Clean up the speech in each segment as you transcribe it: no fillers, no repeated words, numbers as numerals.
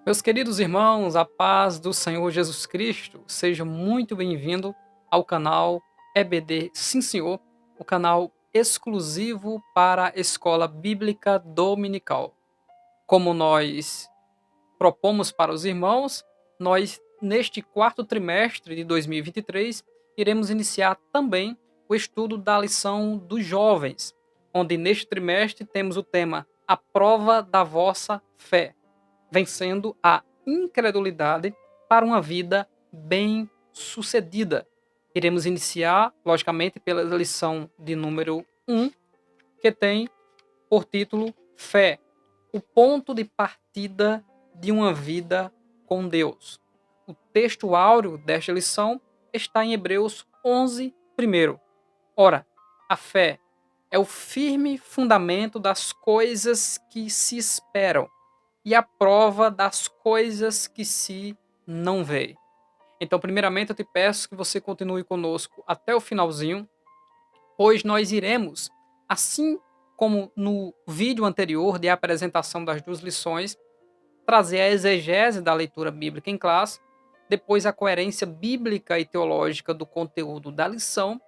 Meus queridos irmãos, a paz do Senhor Jesus Cristo, seja muito bem-vindo ao canal EBD Sim Senhor, o canal exclusivo para a Escola Bíblica Dominical. Como nós propomos para os irmãos, nós, neste quarto trimestre de 2023, iremos iniciar também o estudo da lição dos jovens, onde neste trimestre temos o tema A Prova da Vossa Fé, vencendo a incredulidade para uma vida bem-sucedida. Iremos iniciar, logicamente, pela lição de número 1, que tem por título Fé, o ponto de partida de uma vida com Deus. O texto áureo desta lição está em Hebreus 11, primeiro. Ora, a fé é o firme fundamento das coisas que se esperam e a prova das coisas que se não vê. Então, primeiramente, eu te peço que você continue conosco até o finalzinho, pois nós iremos, assim como no vídeo anterior de apresentação das duas lições, trazer a exegese da leitura bíblica em classe, depois a coerência bíblica e teológica do conteúdo da lição,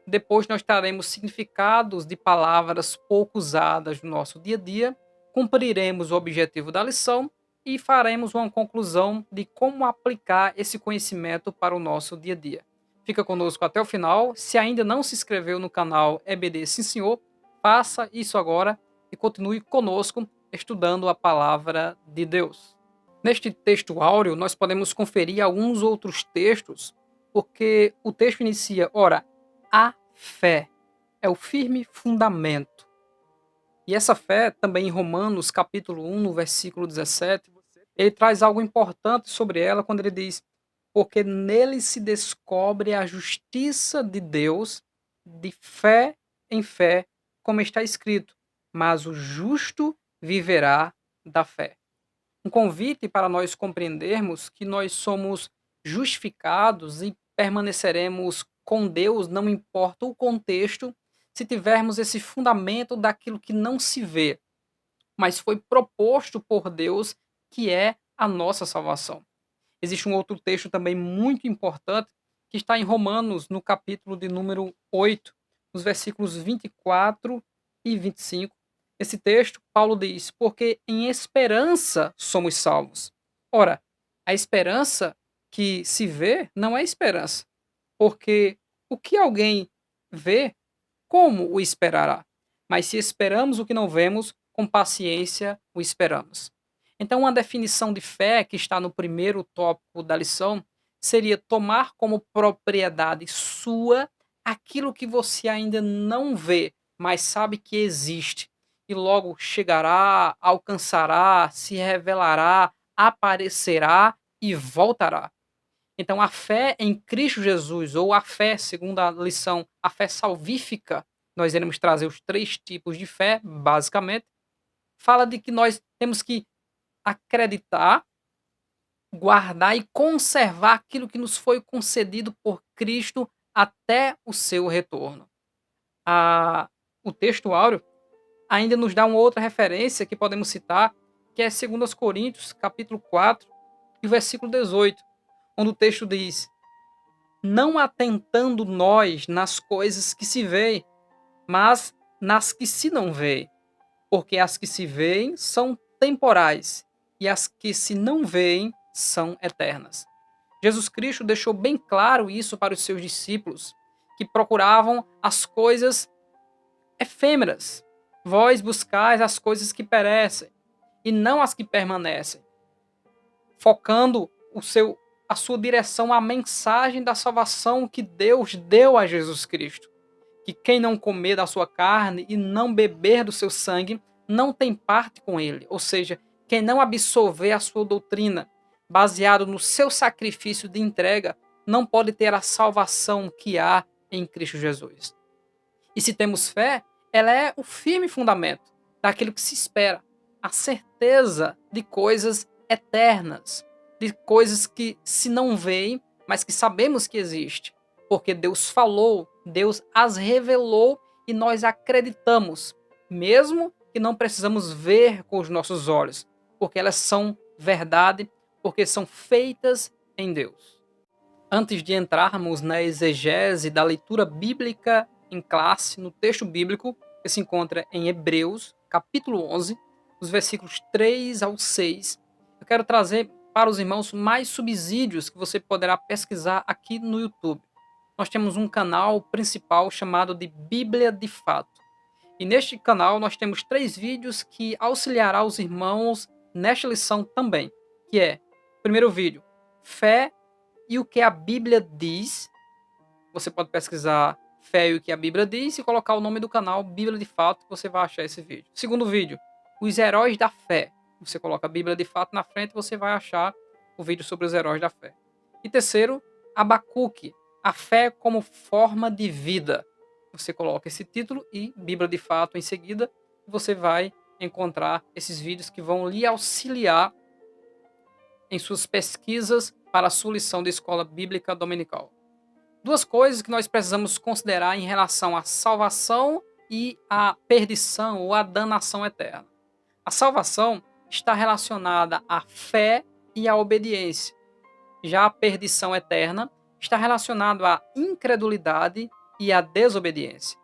depois nós traremos significados de palavras pouco usadas no nosso dia a dia, cumpriremos o objetivo da lição e faremos uma conclusão de como aplicar esse conhecimento para o nosso dia a dia. Fica conosco até o final. Se ainda não se inscreveu no canal EBD Sim Senhor, faça isso agora e continue conosco estudando a palavra de Deus. Neste texto áureo, nós podemos conferir alguns outros textos, porque o texto inicia, ora, a fé é o firme fundamento. E essa fé, também em Romanos, capítulo 1, no versículo 17, ele traz algo importante sobre ela quando ele diz: porque nele se descobre a justiça de Deus de fé em fé, como está escrito, mas o justo viverá da fé. Um convite para nós compreendermos que nós somos justificados e permaneceremos com Deus, não importa o contexto, se tivermos esse fundamento daquilo que não se vê, mas foi proposto por Deus, que é a nossa salvação. Existe um outro texto também muito importante que está em Romanos, no capítulo de número 8, nos versículos 24 e 25. Esse texto, Paulo diz: porque em esperança somos salvos. Ora, a esperança que se vê não é esperança, porque o que alguém vê, como o esperará? Mas se esperamos o que não vemos, com paciência o esperamos. Então, uma definição de fé que está no primeiro tópico da lição seria tomar como propriedade sua aquilo que você ainda não vê, mas sabe que existe. E logo chegará, alcançará, se revelará, aparecerá e voltará. Então, a fé em Cristo Jesus, ou a fé, segundo a lição, a fé salvífica, nós iremos trazer os três tipos de fé, basicamente, fala de que nós temos que acreditar, guardar e conservar aquilo que nos foi concedido por Cristo até o seu retorno. A, o texto áureo ainda nos dá uma outra referência que podemos citar, que é 2 Coríntios, capítulo 4, e o versículo 18, onde o texto diz: não atentando nós nas coisas que se veem, mas nas que se não veem, porque as que se veem são temporais e as que se não veem são eternas. Jesus Cristo deixou bem claro isso para os seus discípulos, que procuravam as coisas efêmeras. Vós buscais as coisas que perecem e não as que permanecem, focando a sua direção à mensagem da salvação que Deus deu a Jesus Cristo. Que quem não comer da sua carne e não beber do seu sangue não tem parte com ele. Ou seja, quem não absorver a sua doutrina baseado no seu sacrifício de entrega não pode ter a salvação que há em Cristo Jesus. E se temos fé, ela é o firme fundamento daquilo que se espera, a certeza de coisas eternas, de coisas que se não veem, mas que sabemos que existe, porque Deus falou, Deus as revelou e nós acreditamos, mesmo que não precisamos ver com os nossos olhos, porque elas são verdade, porque são feitas em Deus. Antes de entrarmos na exegese da leitura bíblica em classe, no texto bíblico, que se encontra em Hebreus, capítulo 11, os versículos 3 ao 6, eu quero trazer para os irmãos mais subsídios que você poderá pesquisar aqui no YouTube. Nós temos um canal principal chamado de Bíblia de Fato. E neste canal nós temos 3 vídeos que auxiliará os irmãos nesta lição também, que é, primeiro vídeo, Fé e o que a Bíblia diz. Você pode pesquisar Fé e o que a Bíblia diz e colocar o nome do canal Bíblia de Fato, você vai achar esse vídeo. Segundo vídeo, Os Heróis da Fé. Você coloca a Bíblia de Fato na frente, você vai achar o vídeo sobre os heróis da fé. E terceiro, Abacuque, a fé como forma de vida. Você coloca esse título e Bíblia de Fato em seguida, e você vai encontrar esses vídeos que vão lhe auxiliar em suas pesquisas para a sua lição de escola bíblica dominical. Duas coisas que nós precisamos considerar em relação à salvação e à perdição ou à danação eterna. A salvação está relacionada à fé e à obediência. Já a perdição eterna está relacionada à incredulidade e à desobediência.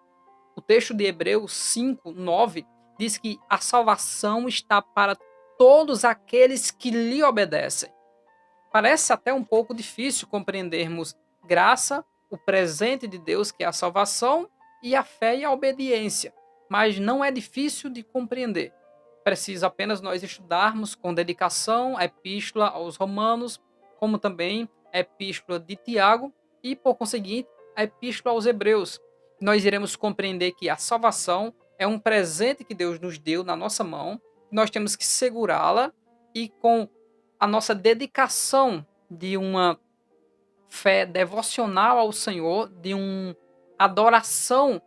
O texto de Hebreus 5, 9 diz que a salvação está para todos aqueles que lhe obedecem. Parece até um pouco difícil compreendermos graça, o presente de Deus, que é a salvação, e a fé e a obediência, mas não é difícil de compreender. Precisa apenas nós estudarmos com dedicação a epístola aos Romanos, como também a epístola de Tiago e, por conseguinte, a epístola aos Hebreus. Nós iremos compreender que a salvação é um presente que Deus nos deu na nossa mão, nós temos que segurá-la e com a nossa dedicação de uma fé devocional ao Senhor, de uma adoração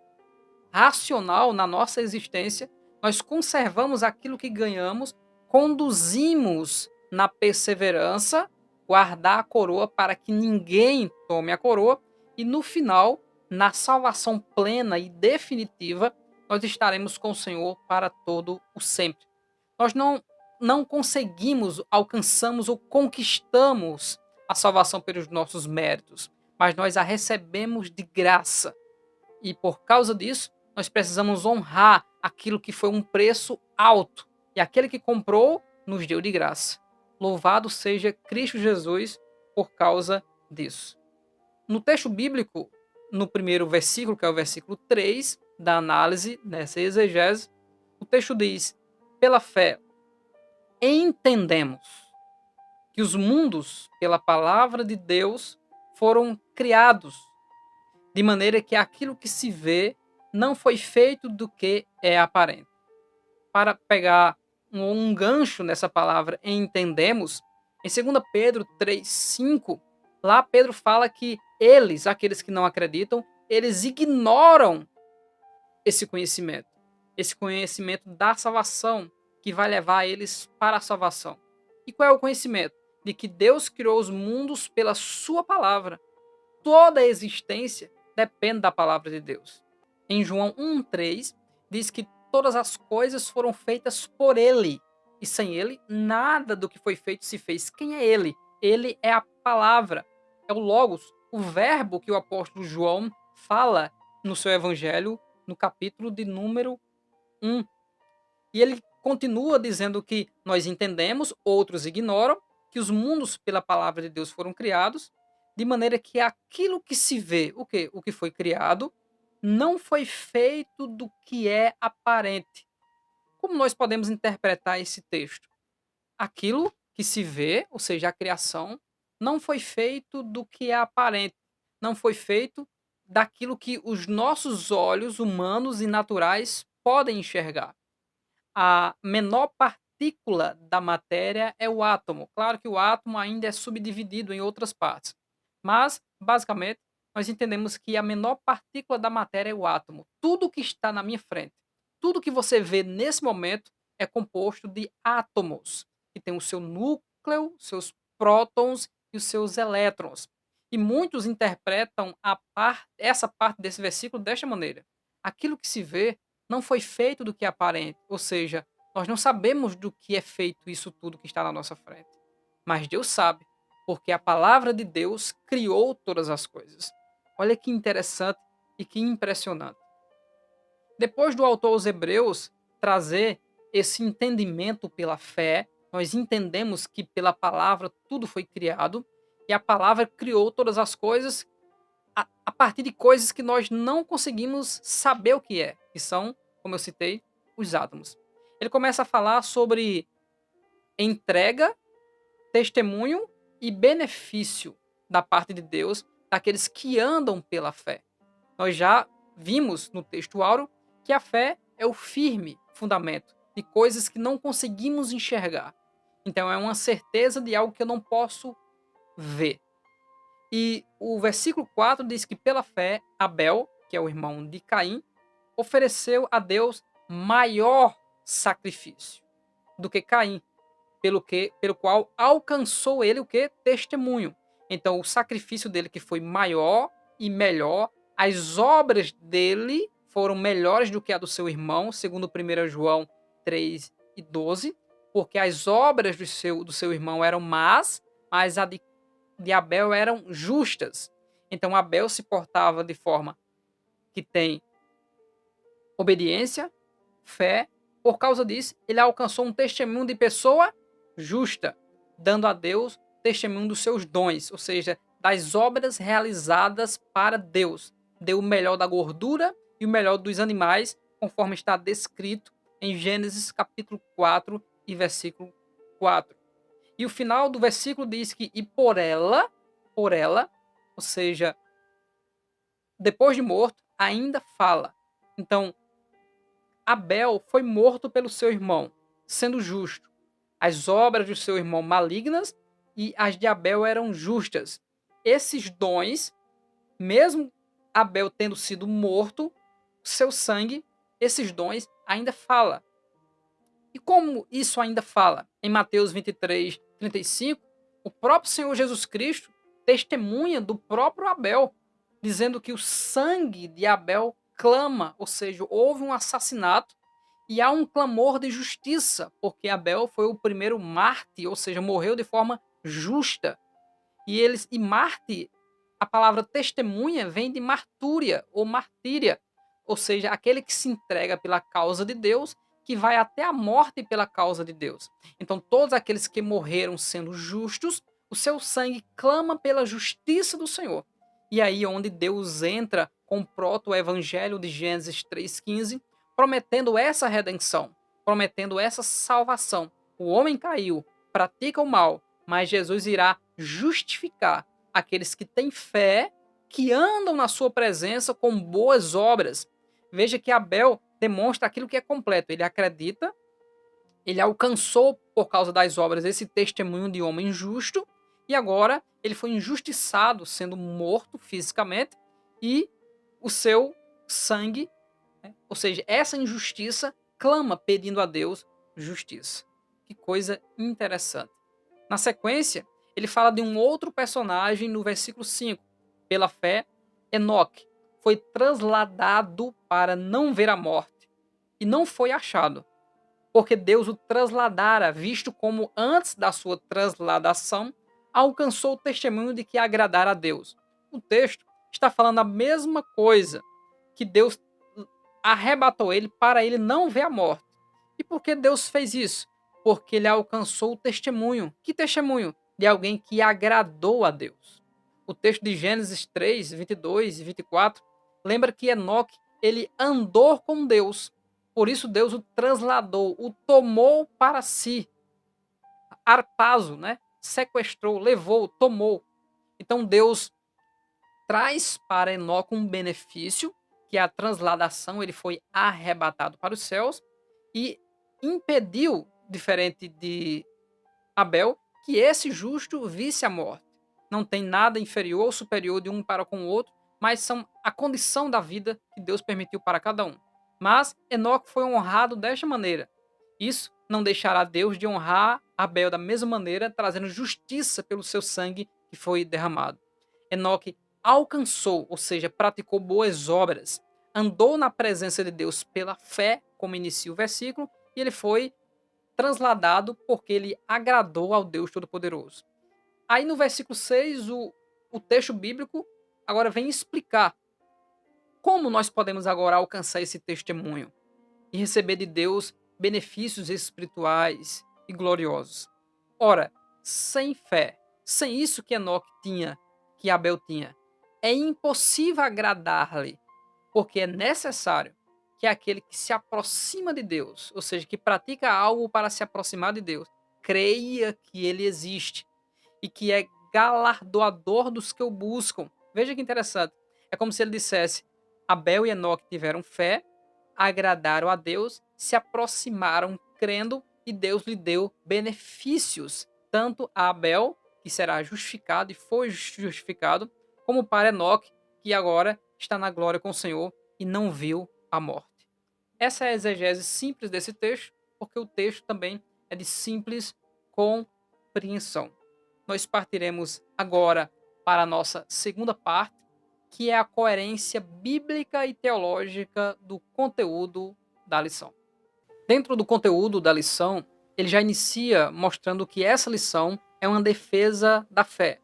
racional na nossa existência, nós conservamos aquilo que ganhamos, conduzimos na perseverança, guardar a coroa para que ninguém tome a coroa, e no final, na salvação plena e definitiva, nós estaremos com o Senhor para todo o sempre. Nós não conseguimos, alcançamos ou conquistamos a salvação pelos nossos méritos, mas nós a recebemos de graça. E por causa disso, nós precisamos honrar aquilo que foi um preço alto. E aquele que comprou nos deu de graça. Louvado seja Cristo Jesus por causa disso. No texto bíblico, no primeiro versículo, que é o versículo 3 da análise, nessa exegese, o texto diz: pela fé, entendemos que os mundos, pela palavra de Deus, foram criados, de maneira que aquilo que se vê não foi feito do que é aparente. Para pegar um gancho nessa palavra entendemos, em 2 Pedro 3,5, lá Pedro fala que eles, aqueles que não acreditam, eles ignoram esse conhecimento da salvação, que vai levar eles para a salvação. E qual é o conhecimento? De que Deus criou os mundos pela sua palavra. Toda a existência depende da palavra de Deus. Em João 1,3 diz que todas as coisas foram feitas por ele, e sem ele nada do que foi feito se fez. Quem é ele? Ele é a palavra, é o Logos, o verbo que o apóstolo João fala no seu evangelho, no capítulo de número 1. E ele continua dizendo que nós entendemos, outros ignoram, que os mundos pela palavra de Deus foram criados, de maneira que aquilo que se vê, o que foi criado, não foi feito do que é aparente. Como nós podemos interpretar esse texto? Aquilo que se vê, ou seja, a criação, não foi feito do que é aparente, não foi feito daquilo que os nossos olhos humanos e naturais podem enxergar. A menor partícula da matéria é o átomo. Claro que o átomo ainda é subdividido em outras partes, mas, basicamente, nós entendemos que a menor partícula da matéria é o átomo. Tudo que está na minha frente, tudo que você vê nesse momento é composto de átomos, que tem o seu núcleo, seus prótons e os seus elétrons. E muitos interpretam essa parte desse versículo desta maneira: aquilo que se vê não foi feito do que é aparente, ou seja, Nós não sabemos do que é feito isso tudo que está na nossa frente. Mas Deus sabe, porque a palavra de Deus criou todas as coisas. Olha que interessante e que impressionante. Depois do autor aos Hebreus trazer esse entendimento pela fé, nós entendemos que pela palavra tudo foi criado e a palavra criou todas as coisas a partir de coisas que nós não conseguimos saber o que é, que são, como eu citei, os átomos. Ele começa a falar sobre entrega, testemunho e benefício da parte de Deus daqueles que andam pela fé. Nós já vimos no texto áureo que a fé é o firme fundamento de coisas que não conseguimos enxergar. Então é uma certeza de algo que eu não posso ver. E o versículo 4 diz que pela fé, Abel, que é o irmão de Caim, ofereceu a Deus maior sacrifício do que Caim, pelo qual alcançou ele o que? Testemunho. Então o sacrifício dele que foi maior e melhor, as obras dele foram melhores do que a do seu irmão, segundo 1 João 3:12, porque as obras do seu irmão eram más, mas a de Abel eram justas. Então Abel se portava de forma que tem obediência, fé. Por causa disso, ele alcançou um testemunho de pessoa justa, dando a Deus testemunho dos seus dons, ou seja, das obras realizadas para Deus. Deu o melhor da gordura e o melhor dos animais, conforme está descrito em Gênesis capítulo 4 e versículo 4. E o final do versículo diz que, e por ela, ou seja, depois de morto, ainda fala. Então, Abel foi morto pelo seu irmão, sendo justo. As obras do seu irmão malignas e as de Abel eram justas. Esses dons, mesmo Abel tendo sido morto, seu sangue, esses dons ainda fala. E como isso ainda fala? Em Mateus 23:35, o próprio Senhor Jesus Cristo testemunha do próprio Abel, dizendo que o sangue de Abel clama, ou seja, houve um assassinato e há um clamor de justiça, porque Abel foi o primeiro mártir, ou seja, morreu de forma justa. E Marte, a palavra testemunha vem de martúria ou martíria, ou seja, aquele que se entrega pela causa de Deus, que vai até a morte pela causa de Deus. Então, todos aqueles que morreram sendo justos, o seu sangue clama pela justiça do Senhor. E aí onde Deus entra com o proto-evangelho de Gênesis 3:15, prometendo essa redenção, prometendo essa salvação. O homem caiu, pratica o mal, mas Jesus irá justificar aqueles que têm fé, que andam na sua presença com boas obras. Veja que Abel demonstra aquilo que é completo. Ele acredita, ele alcançou por causa das obras esse testemunho de homem justo, e agora ele foi injustiçado, sendo morto fisicamente, e o seu sangue, né, ou seja, essa injustiça, clama pedindo a Deus justiça. Que coisa interessante. Na sequência, ele fala de um outro personagem no versículo 5. Pela fé, Enoque foi trasladado para não ver a morte e não foi achado, porque Deus o trasladara, visto como antes da sua transladação alcançou o testemunho de que agradara a Deus. O texto está falando a mesma coisa, que Deus arrebatou ele para ele não ver a morte. E por que Deus fez isso? Porque ele alcançou o testemunho. Que testemunho? De alguém que agradou a Deus. O texto de Gênesis 3:22 e 24 lembra que Enoque ele andou com Deus. Por isso Deus o trasladou, o tomou para si. Arpazo, né? Sequestrou, levou, tomou. Então Deus traz para Enoque um benefício, que é a transladação, ele foi arrebatado para os céus e impediu, diferente de Abel, que esse justo visse a morte. Não tem nada inferior ou superior de um para com o outro, mas são a condição da vida que Deus permitiu para cada um. Mas Enoque foi honrado desta maneira. Isso não deixará Deus de honrar Abel da mesma maneira, trazendo justiça pelo seu sangue que foi derramado. Enoque alcançou, ou seja, praticou boas obras, andou na presença de Deus pela fé, como inicia o versículo, e ele foi transladado porque ele agradou ao Deus Todo-Poderoso. Aí no versículo 6, o texto bíblico agora vem explicar como nós podemos agora alcançar esse testemunho e receber de Deus benefícios espirituais e gloriosos. Ora, sem fé, sem isso que Enoque tinha, que Abel tinha, é impossível agradar-lhe, porque é necessário que aquele que se aproxima de Deus, ou seja, que pratica algo para se aproximar de Deus, creia que ele existe e que é galardoador dos que o buscam. Veja que interessante. É como se ele dissesse: Abel e Enoque tiveram fé, agradaram a Deus, se aproximaram crendo e Deus lhe deu benefícios, tanto a Abel, que será justificado e foi justificado, como para Enoque, que agora está na glória com o Senhor e não viu a morte. Essa é a exegese simples desse texto, porque o texto também é de simples compreensão. Nós partiremos agora para a nossa segunda parte, que é a coerência bíblica e teológica do conteúdo da lição. Dentro do conteúdo da lição, ele já inicia mostrando que essa lição é uma defesa da fé,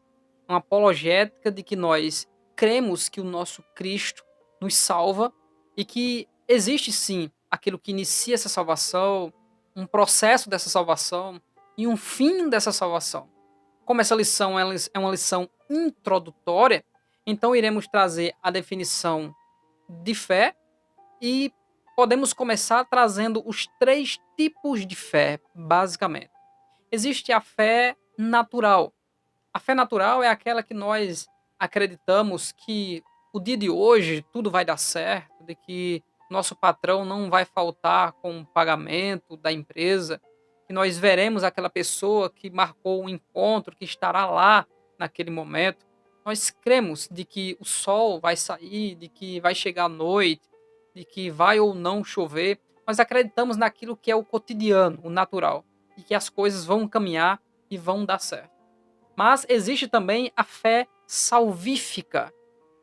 uma apologética de que nós cremos que o nosso Cristo nos salva e que existe sim aquilo que inicia essa salvação, um processo dessa salvação e um fim dessa salvação. Como essa lição é uma lição introdutória, então iremos trazer a definição de fé e podemos começar trazendo os 3 tipos de fé, basicamente. Existe a fé natural. A fé natural é aquela que nós acreditamos que o dia de hoje tudo vai dar certo, de que nosso patrão não vai faltar com o pagamento da empresa, que nós veremos aquela pessoa que marcou um encontro, que estará lá naquele momento. Nós cremos de que o sol vai sair, de que vai chegar a noite, de que vai ou não chover. Nós acreditamos naquilo que é o cotidiano, o natural, e que as coisas vão caminhar e vão dar certo. Mas existe também a fé salvífica.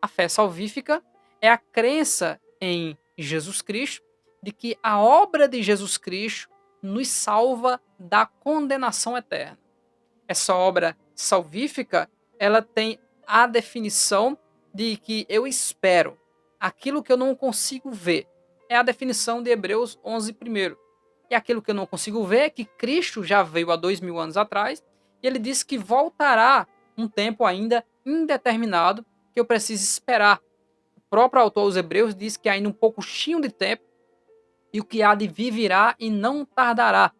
A fé salvífica é a crença em Jesus Cristo, de que a obra de Jesus Cristo nos salva da condenação eterna. Essa obra salvífica, ela tem a definição de que eu espero aquilo que eu não consigo ver. É a definição de Hebreus 11 primeiro. E aquilo que eu não consigo ver é que Cristo já veio há 2000 anos atrás e ele disse que voltará um tempo ainda indeterminado que eu preciso esperar. O próprio autor aos Hebreus diz que ainda um pouquinho de tempo e o que há de vir virá e não tardará.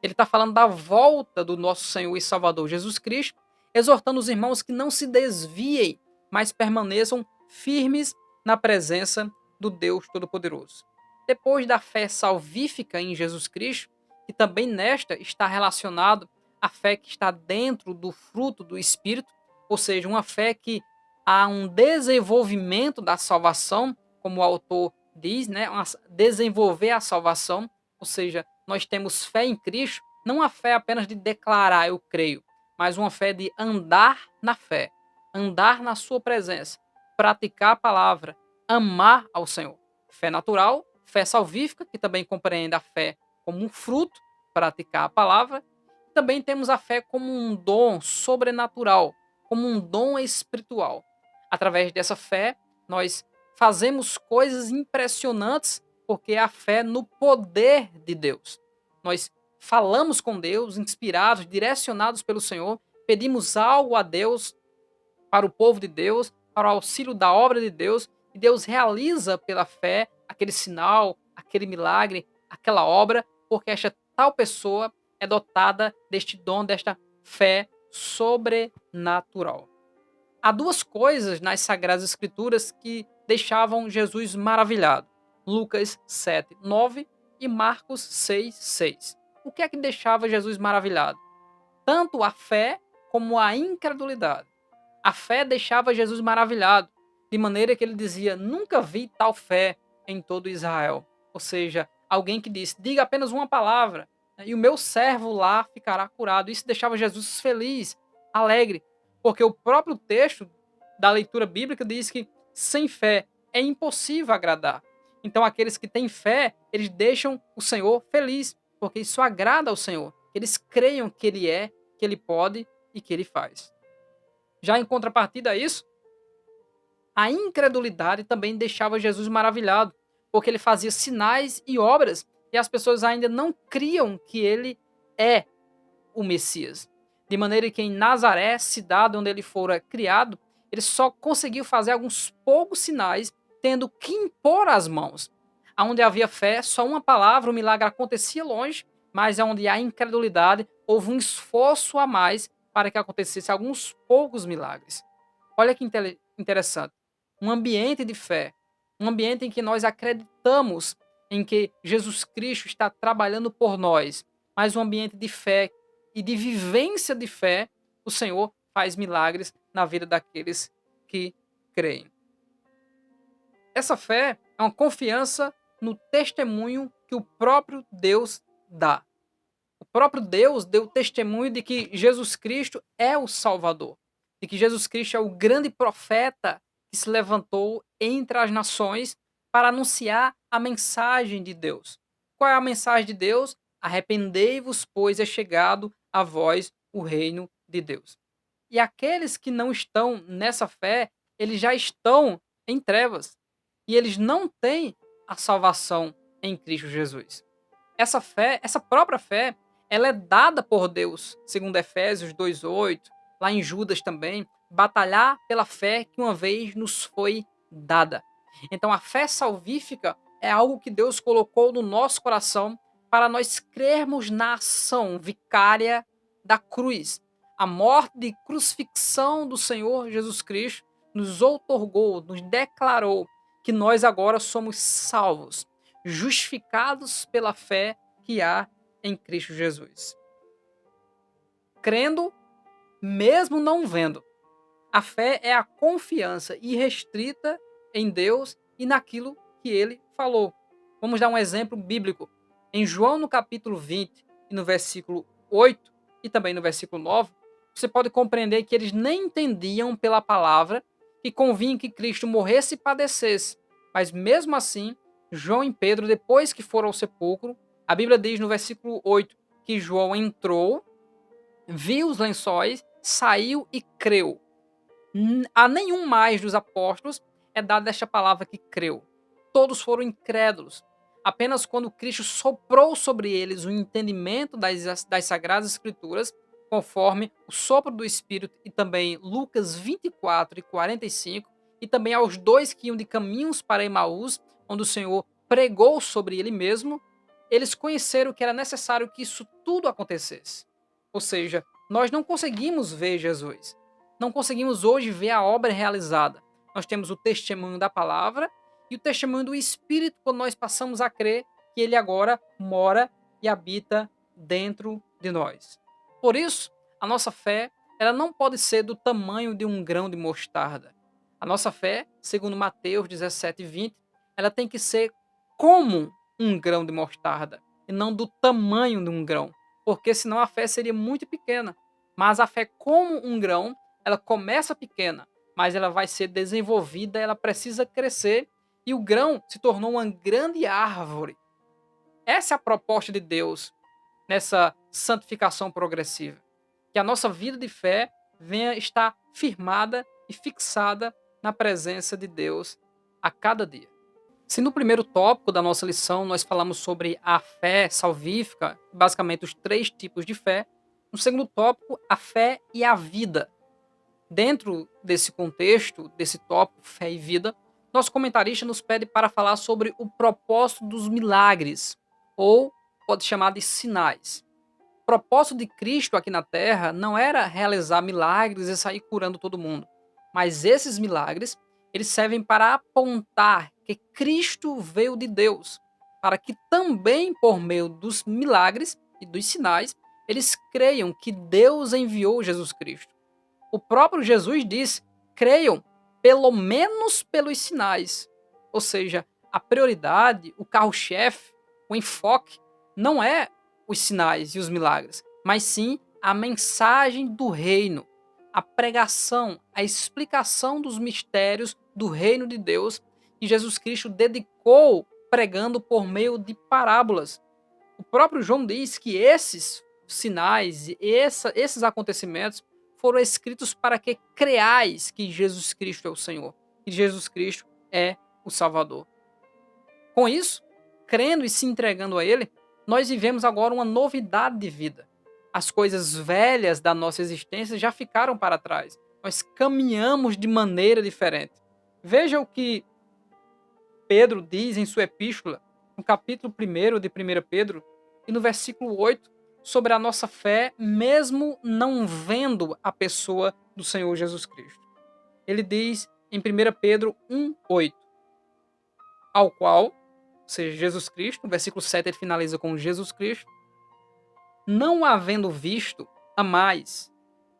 Ele está falando da volta do nosso Senhor e Salvador Jesus Cristo, exortando os irmãos que não se desviem, mas permaneçam firmes na presença do Deus Todo-Poderoso. Depois da fé salvífica em Jesus Cristo, que também nesta está relacionado à fé que está dentro do fruto do Espírito, ou seja, uma fé que há um desenvolvimento da salvação, como o autor diz, né, desenvolver a salvação, ou seja, nós temos fé em Cristo, não a fé apenas de declarar eu creio, mas uma fé de andar na fé, andar na sua presença, praticar a palavra, amar ao Senhor. Fé natural, fé salvífica, que também compreende a fé como um fruto, praticar a palavra. Também temos a fé como um dom sobrenatural, como um dom espiritual. Através dessa fé, nós fazemos coisas impressionantes porque é a fé no poder de Deus. Nós falamos com Deus, inspirados, direcionados pelo Senhor, pedimos algo a Deus, para o povo de Deus, para o auxílio da obra de Deus, e Deus realiza pela fé aquele sinal, aquele milagre, aquela obra, porque esta tal pessoa é dotada deste dom, desta fé sobrenatural. Há 2 coisas nas Sagradas Escrituras que deixavam Jesus maravilhado. Lucas 7, 9 e Marcos 6, 6. O que é que deixava Jesus maravilhado? Tanto a fé como a incredulidade. A fé deixava Jesus maravilhado, de maneira que ele dizia: nunca vi tal fé em todo Israel. Ou seja, alguém que disse: diga apenas uma palavra, né, e o meu servo lá ficará curado. Isso deixava Jesus feliz, alegre, porque o próprio texto da leitura bíblica diz que sem fé é impossível agradar. Então aqueles que têm fé, eles deixam o Senhor feliz. porque isso agrada ao Senhor. Eles creiam que Ele é, que Ele pode e que Ele faz. Já em contrapartida a isso, a incredulidade também deixava Jesus maravilhado, porque ele fazia sinais e obras e as pessoas ainda não criam que ele é o Messias. De maneira que em Nazaré, cidade onde ele fora criado, ele só conseguiu fazer alguns poucos sinais, tendo que impor as mãos. Onde havia fé, só uma palavra, o milagre acontecia longe, mas onde há incredulidade, houve um esforço a mais para que acontecesse alguns poucos milagres. Olha que interessante. Um ambiente de fé, um ambiente em que nós acreditamos em que Jesus Cristo está trabalhando por nós, mas um ambiente de fé e de vivência de fé, o Senhor faz milagres na vida daqueles que creem. Essa fé é uma confiança no testemunho que o próprio Deus dá. O próprio Deus deu testemunho de que Jesus Cristo é o Salvador, de que Jesus Cristo é o grande profeta que se levantou entre as nações para anunciar a mensagem de Deus. Qual é a mensagem de Deus? Arrependei-vos, pois é chegado a vós o reino de Deus. E aqueles que não estão nessa fé, eles já estão em trevas. E eles não têm a salvação em Cristo Jesus. Essa fé, essa própria fé, ela é dada por Deus, segundo Efésios 2:8, lá em Judas também, batalhar pela fé que uma vez nos foi dada. Então a fé salvífica é algo que Deus colocou no nosso coração para nós crermos na ação vicária da cruz. A morte de crucifixão do Senhor Jesus Cristo nos outorgou, nos declarou que nós agora somos salvos, justificados pela fé que há em Cristo Jesus. Crendo, mesmo não vendo. A fé é a confiança irrestrita em Deus e naquilo que ele falou. Vamos dar um exemplo bíblico. Em João, no capítulo 20, e no versículo 8, e também no versículo 9, você pode compreender que eles nem entendiam pela palavra que convinha que Cristo morresse e padecesse. Mas mesmo assim, João e Pedro, depois que foram ao sepulcro, a Bíblia diz no versículo 8 que João entrou, viu os lençóis, saiu e creu. A nenhum mais dos apóstolos é dada esta palavra que creu. Todos foram incrédulos. Apenas quando Cristo soprou sobre eles o entendimento das Sagradas Escrituras, conforme o sopro do Espírito, e também Lucas 24 e 45, e também aos dois que iam de caminhos para Emaús, onde o Senhor pregou sobre ele mesmo, eles conheceram que era necessário que isso tudo acontecesse. Ou seja, nós não conseguimos ver Jesus. Não conseguimos hoje ver a obra realizada. Nós temos o testemunho da palavra e o testemunho do Espírito quando nós passamos a crer que ele agora mora e habita dentro de nós. Por isso, a nossa fé, ela não pode ser do tamanho de um grão de mostarda. A nossa fé, segundo Mateus 17:20, ela tem que ser como um grão de mostarda e não do tamanho de um grão, porque senão a fé seria muito pequena. Mas a fé como um grão, ela começa pequena, mas ela vai ser desenvolvida, ela precisa crescer e o grão se tornou uma grande árvore. Essa é a proposta de Deus nessa santificação progressiva. Que a nossa vida de fé venha estar firmada e fixada na presença de Deus a cada dia. Se no primeiro tópico da nossa lição nós falamos sobre a fé salvífica, basicamente os 3 tipos de fé, no segundo tópico, a fé e a vida. Dentro desse contexto, desse tópico, fé e vida, nosso comentarista nos pede para falar sobre o propósito dos milagres, ou pode chamar de sinais. O propósito de Cristo aqui na Terra não era realizar milagres e sair curando todo mundo, mas esses milagres, eles servem para apontar que Cristo veio de Deus, para que também por meio dos milagres e dos sinais, eles creiam que Deus enviou Jesus Cristo. O próprio Jesus diz: creiam, pelo menos pelos sinais. Ou seja, a prioridade, o carro-chefe, o enfoque, não é os sinais e os milagres, mas sim a mensagem do reino, a pregação, a explicação dos mistérios do reino de Deus que Jesus Cristo dedicou pregando por meio de parábolas. O próprio João diz que esses sinais, esses acontecimentos foram escritos para que creais que Jesus Cristo é o Senhor, que Jesus Cristo é o Salvador. Com isso, crendo e se entregando a Ele, nós vivemos agora uma novidade de vida. As coisas velhas da nossa existência já ficaram para trás. Nós caminhamos de maneira diferente. Veja o que Pedro diz em sua epístola, no capítulo 1 de 1 Pedro, e no versículo 8, sobre a nossa fé, mesmo não vendo a pessoa do Senhor Jesus Cristo. Ele diz em 1 Pedro 1:8, ao qual, ou seja, Jesus Cristo, no versículo 7 ele finaliza com Jesus Cristo, não havendo visto, amais,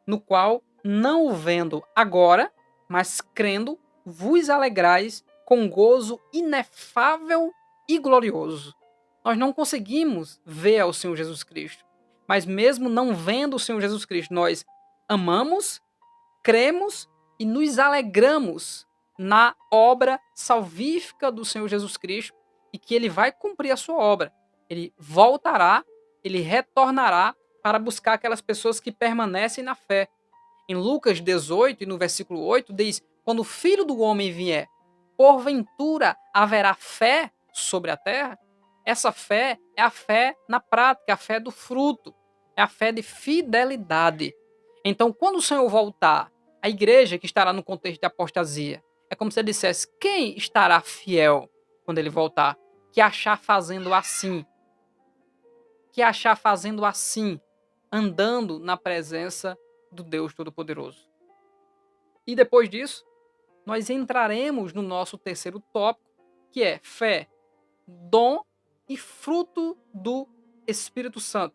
no qual, não o vendo agora, mas crendo, vos alegrais com gozo inefável e glorioso. Nós não conseguimos ver ao Senhor Jesus Cristo, mas mesmo não vendo o Senhor Jesus Cristo, nós amamos, cremos e nos alegramos na obra salvífica do Senhor Jesus Cristo e que ele vai cumprir a sua obra. Ele voltará, ele retornará para buscar aquelas pessoas que permanecem na fé. Em Lucas 18, e no versículo 8, diz: quando o Filho do Homem vier, porventura haverá fé sobre a terra? Essa fé é a fé na prática, a fé do fruto, é a fé de fidelidade. Então, quando o Senhor voltar, a igreja que estará no contexto de apostasia, é como se ele dissesse: quem estará fiel quando ele voltar? Que achar fazendo assim, andando na presença do Deus Todo-Poderoso. E depois disso, nós entraremos no nosso terceiro tópico, que é fé, dom e fruto do Espírito Santo.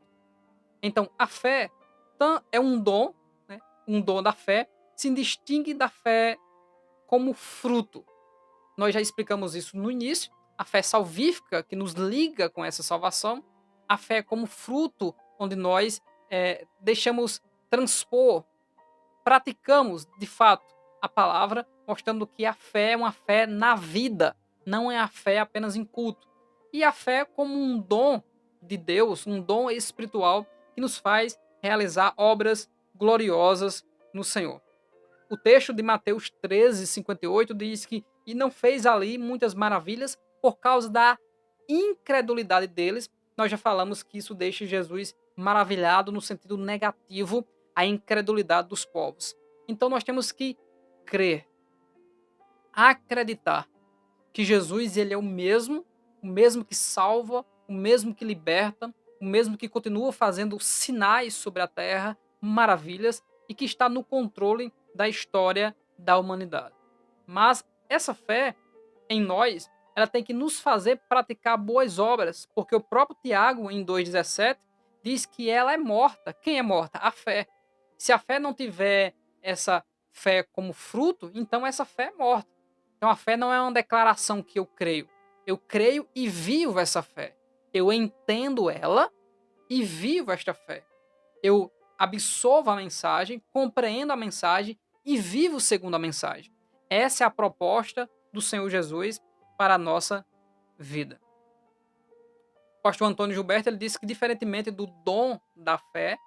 Então, a fé é um dom, né? Um dom da fé, se distingue da fé como fruto. Nós já explicamos isso no início, a fé salvífica que nos liga com essa salvação, a fé como fruto, onde nós deixamos transpor, praticamos de fato a palavra, mostrando que a fé é uma fé na vida, não é a fé apenas em culto. E a fé como um dom de Deus, um dom espiritual que nos faz realizar obras gloriosas no Senhor. O texto de Mateus 13:58 diz que e não fez ali muitas maravilhas por causa da incredulidade deles. Nós já falamos que isso deixa Jesus maravilhado no sentido negativo, a incredulidade dos povos. Então nós temos que crer, acreditar que Jesus ele é o mesmo que salva, o mesmo que liberta, o mesmo que continua fazendo sinais sobre a terra, maravilhas, e que está no controle da história da humanidade. Mas essa fé em nós, ela tem que nos fazer praticar boas obras, porque o próprio Tiago, em 2,17, diz que ela é morta. Quem é morta? A fé. Se a fé não tiver essa fé como fruto, então essa fé é morta. Então a fé não é uma declaração que eu creio. Eu creio e vivo essa fé. Eu entendo ela e vivo esta fé. Eu absorvo a mensagem, compreendo a mensagem e vivo segundo a mensagem. Essa é a proposta do Senhor Jesus para a nossa vida. O pastor Antônio Gilberto ele disse que, diferentemente do dom da fé,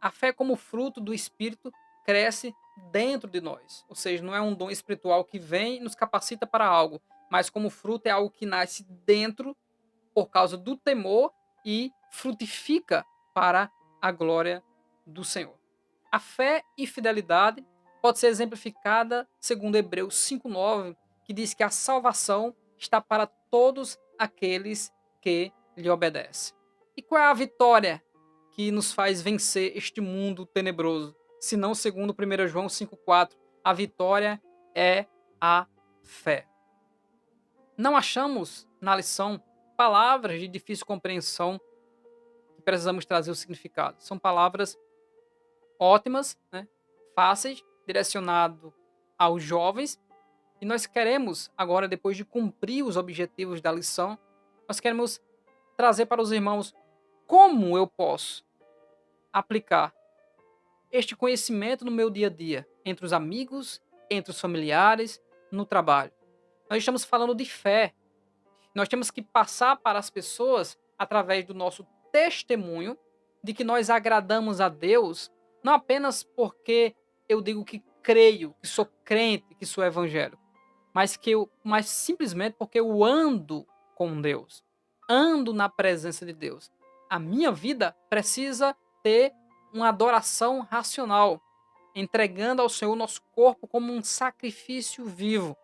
a fé como fruto do Espírito cresce dentro de nós. Ou seja, não é um dom espiritual que vem e nos capacita para algo, mas como fruto é algo que nasce dentro por causa do temor e frutifica para a glória do Senhor. A fé e fidelidade pode ser exemplificada segundo Hebreus 5:9, que diz que a salvação está para todos aqueles que lhe obedecem. E qual é a vitória que nos faz vencer este mundo tenebroso? Se não, segundo 1 João 5:4, a vitória é a fé. Não achamos na lição palavras de difícil compreensão que precisamos trazer o significado. São palavras ótimas, né? Fáceis, direcionado aos jovens. E nós queremos, agora, depois de cumprir os objetivos da lição, nós queremos trazer para os irmãos como eu posso aplicar este conhecimento no meu dia a dia, entre os amigos, entre os familiares, no trabalho. Nós estamos falando de fé. Nós temos que passar para as pessoas através do nosso testemunho de que nós agradamos a Deus, não apenas porque eu digo que creio, que sou crente, que sou evangélico, mas simplesmente porque eu ando com Deus, ando na presença de Deus. A minha vida precisa ter uma adoração racional, entregando ao Senhor nosso corpo como um sacrifício vivo,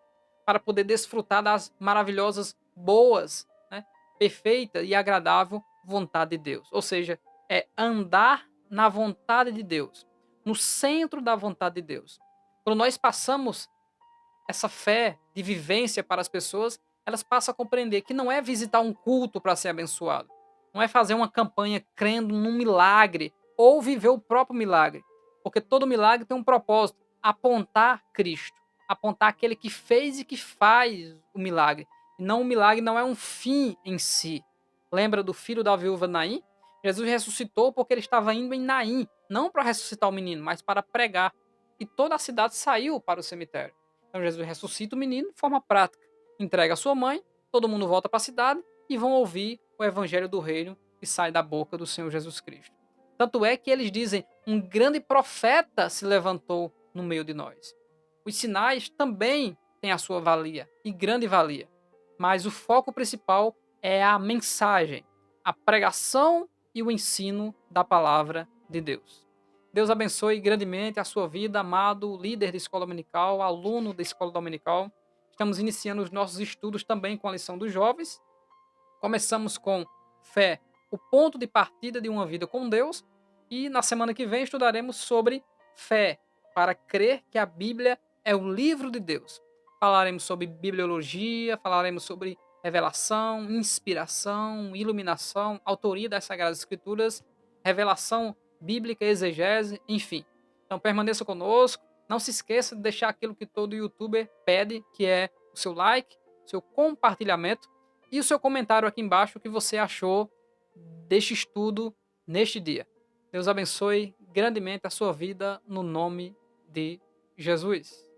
para poder desfrutar das maravilhosas, boas, né, perfeita e agradável vontade de Deus. Ou seja, é andar na vontade de Deus, no centro da vontade de Deus. Quando nós passamos essa fé de vivência para as pessoas, elas passam a compreender que não é visitar um culto para ser abençoado, não é fazer uma campanha crendo num milagre ou viver o próprio milagre, porque todo milagre tem um propósito: apontar Cristo, apontar aquele que fez e que faz o milagre. E não, o milagre não é um fim em si. Lembra do filho da viúva Naim? Jesus ressuscitou porque ele estava indo em Naim, não para ressuscitar o menino, mas para pregar. E toda a cidade saiu para o cemitério. Então Jesus ressuscita o menino de forma prática, entrega a sua mãe, todo mundo volta para a cidade e vão ouvir o evangelho do reino que sai da boca do Senhor Jesus Cristo. Tanto é que eles dizem: um grande profeta se levantou no meio de nós. Os sinais também têm a sua valia, e grande valia. Mas o foco principal é a mensagem, a pregação e o ensino da palavra de Deus. Deus abençoe grandemente a sua vida, amado líder de escola dominical, aluno da escola dominical. Estamos iniciando os nossos estudos também com a lição dos jovens. Começamos com fé, o ponto de partida de uma vida com Deus. E na semana que vem estudaremos sobre fé, para crer que a Bíblia é o livro de Deus. Falaremos sobre bibliologia, falaremos sobre revelação, inspiração, iluminação, autoria das Sagradas Escrituras, revelação bíblica, exegese, enfim. Então permaneça conosco. Não se esqueça de deixar aquilo que todo youtuber pede, que é o seu like, o seu compartilhamento e o seu comentário aqui embaixo, o que você achou deste estudo neste dia. Deus abençoe grandemente a sua vida no nome de Jesus.